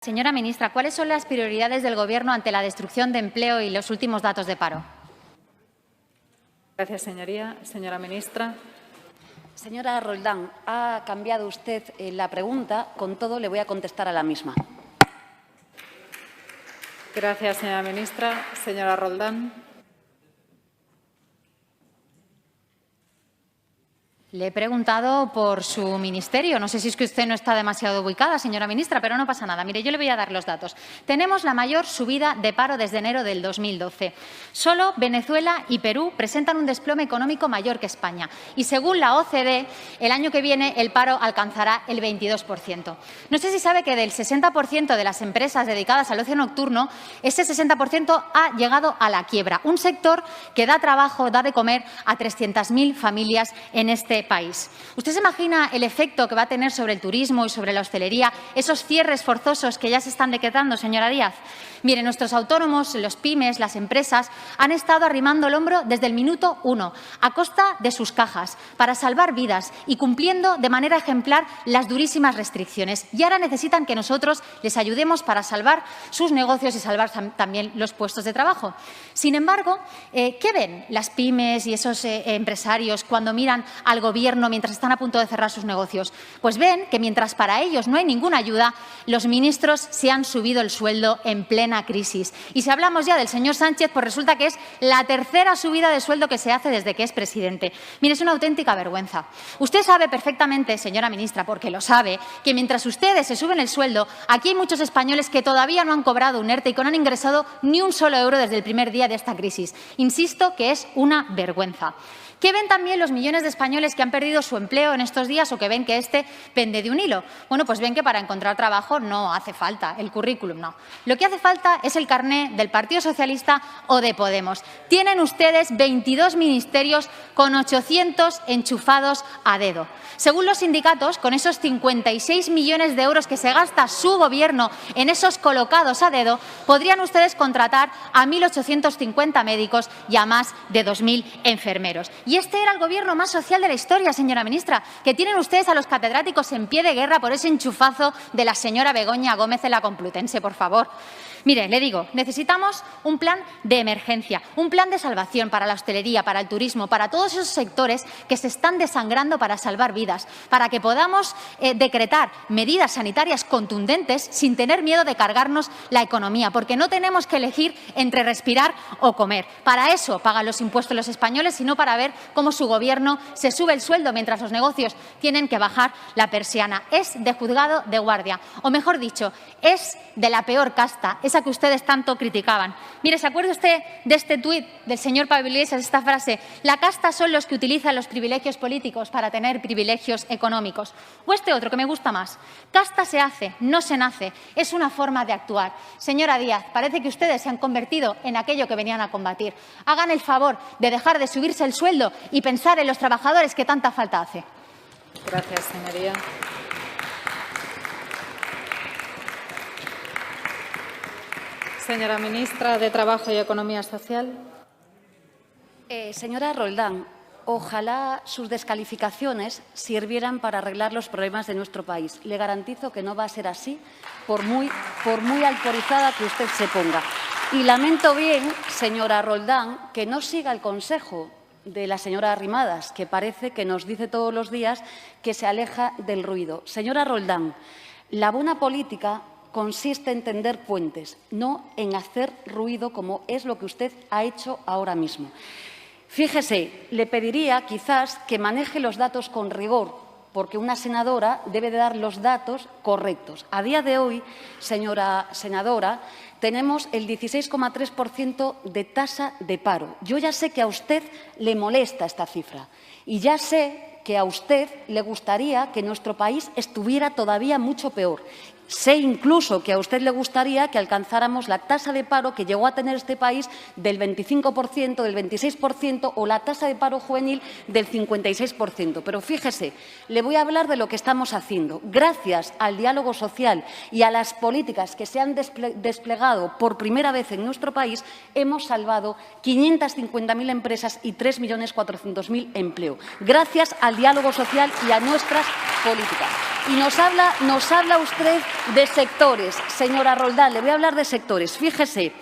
Señora ministra, ¿cuáles son las prioridades del Gobierno ante la destrucción de empleo y los últimos datos de paro? Gracias, señoría. Señora ministra. Señora Roldán, ha cambiado usted la pregunta. Con todo, le voy a contestar a la misma. Gracias, señora ministra. Señora Roldán. Le he preguntado por su ministerio. No sé si es que usted no está demasiado ubicada, señora ministra, pero no pasa nada. Mire, yo le voy a dar los datos. Tenemos la mayor subida de paro desde enero del 2012. Solo Venezuela y Perú presentan un desplome económico mayor que España. Y según la OCDE, el año que viene el paro alcanzará el 22%. No sé si sabe que del 60% de las empresas dedicadas al ocio nocturno, ese 60% ha llegado a la quiebra. Un sector que da trabajo, da de comer a 300.000 familias en este país. ¿Usted se imagina el efecto que va a tener sobre el turismo y sobre la hostelería esos cierres forzosos que ya se están decretando, señora Díaz? Mire, nuestros autónomos, los pymes, las empresas han estado arrimando el hombro desde el minuto 1 a costa de sus cajas para salvar vidas y cumpliendo de manera ejemplar las durísimas restricciones. Y ahora necesitan que nosotros les ayudemos para salvar sus negocios y salvar también los puestos de trabajo. Sin embargo, ¿qué ven las pymes y esos empresarios cuando miran al Gobierno mientras están a punto de cerrar sus negocios? Pues ven que mientras para ellos no hay ninguna ayuda, los ministros se han subido el sueldo en plena crisis. Y si hablamos ya del señor Sánchez, pues resulta que es la tercera subida de sueldo que se hace desde que es presidente. Mire, es una auténtica vergüenza. Usted sabe perfectamente, señora ministra, porque lo sabe, que mientras ustedes se suben el sueldo, aquí hay muchos españoles que todavía no han cobrado un ERTE y que no han ingresado ni un solo euro desde el primer día de esta crisis. Insisto que es una vergüenza. ¿Qué ven también los millones de españoles que han perdido su empleo en estos días o que ven que este pende de un hilo? Bueno, pues ven que para encontrar trabajo no hace falta el currículum, no. Lo que hace falta es el carné del Partido Socialista o de Podemos. Tienen ustedes 22 ministerios con 800 enchufados a dedo. Según los sindicatos, con esos 56 millones de euros que se gasta su Gobierno en esos colocados a dedo, podrían ustedes contratar a 1.850 médicos y a más de 2.000 enfermeros. Y este era el Gobierno más social de la historia, señora ministra, que tienen ustedes a los catedráticos en pie de guerra por ese enchufazo de la señora Begoña Gómez en la Complutense, por favor. Mire, le digo, necesitamos un plan de emergencia, un plan de salvación para la hostelería, para el turismo, para todos esos sectores que se están desangrando para salvar vidas, para que podamos decretar medidas sanitarias contundentes sin tener miedo de cargarnos la economía, porque no tenemos que elegir entre respirar o comer. Para eso pagan los impuestos los españoles y no para ver cómo su Gobierno se sube el sueldo mientras los negocios tienen que bajar la persiana. Es de juzgado de guardia, o mejor dicho, es de la peor casta, esa que ustedes tanto criticaban. Mire, ¿se acuerda usted de este tuit del señor Pablo Iglesias, esta frase? La casta son los que utilizan los privilegios políticos para tener privilegios económicos. O este otro, que me gusta más. Casta se hace, no se nace. Es una forma de actuar. Señora Díaz, parece que ustedes se han convertido en aquello que venían a combatir. Hagan el favor de dejar de subirse el sueldo y pensar en los trabajadores que tanta falta hace. Gracias, señoría. Señora ministra de Trabajo y Economía Social. Señora Roldán, ojalá sus descalificaciones sirvieran para arreglar los problemas de nuestro país. Le garantizo que no va a ser así, por muy autorizada que usted se ponga. Y lamento bien, señora Roldán, que no siga el consejo de la señora Arrimadas, que parece que nos dice todos los días que se aleja del ruido. Señora Roldán, la buena política consiste en tender puentes, no en hacer ruido como es lo que usted ha hecho ahora mismo. Fíjese, le pediría quizás que maneje los datos con rigor, porque una senadora debe de dar los datos correctos. A día de hoy, señora senadora, tenemos el 16,3% de tasa de paro. Yo ya sé que a usted le molesta esta cifra y ya sé que a usted le gustaría que nuestro país estuviera todavía mucho peor. Sé incluso que a usted le gustaría que alcanzáramos la tasa de paro que llegó a tener este país del 25%, del 26% o la tasa de paro juvenil del 56%. Pero fíjese, le voy a hablar de lo que estamos haciendo. Gracias al diálogo social y a las políticas que se han desplegado por primera vez en nuestro país, hemos salvado 550.000 empresas y 3.400.000 empleos. Gracias al diálogo social y a nuestras políticas. Y nos habla usted de sectores. Señora Roldán, le voy a hablar de sectores. Fíjese,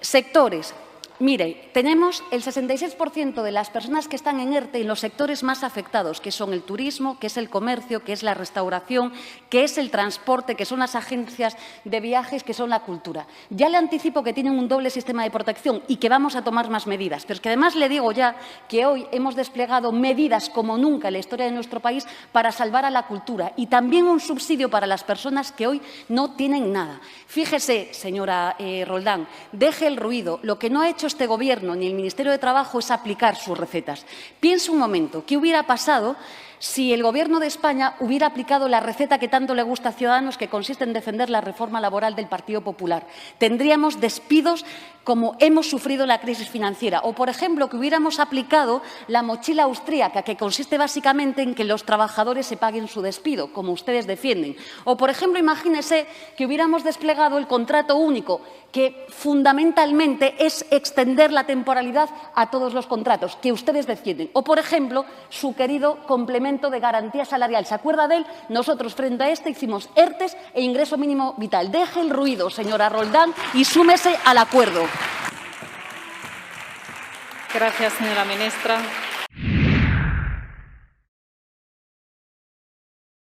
sectores. Mire, tenemos el 66% de las personas que están en ERTE en los sectores más afectados, que son el turismo, que es el comercio, que es la restauración, que es el transporte, que son las agencias de viajes, que son la cultura. Ya le anticipo que tienen un doble sistema de protección y que vamos a tomar más medidas. Pero es que además le digo ya que hoy hemos desplegado medidas como nunca en la historia de nuestro país para salvar a la cultura y también un subsidio para las personas que hoy no tienen nada. Fíjese, señora Roldán, deje el ruido. Lo que no ha hecho este Gobierno ni el Ministerio de Trabajo es aplicar sus recetas. Piense un momento, ¿qué hubiera pasado si el Gobierno de España hubiera aplicado la receta que tanto le gusta a Ciudadanos, que consiste en defender la reforma laboral del Partido Popular? Tendríamos despidos como hemos sufrido la crisis financiera. O, por ejemplo, que hubiéramos aplicado la mochila austríaca, que consiste básicamente en que los trabajadores se paguen su despido, como ustedes defienden. O, por ejemplo, imagínese que hubiéramos desplegado el contrato único, que fundamentalmente es extender la temporalidad a todos los contratos que ustedes defienden. O, por ejemplo, su querido complemento de garantía salarial. ¿Se acuerda de él? Nosotros, frente a este, hicimos ERTES e ingreso mínimo vital. Deje el ruido, señora Roldán, y súmese al acuerdo. Gracias, señora ministra.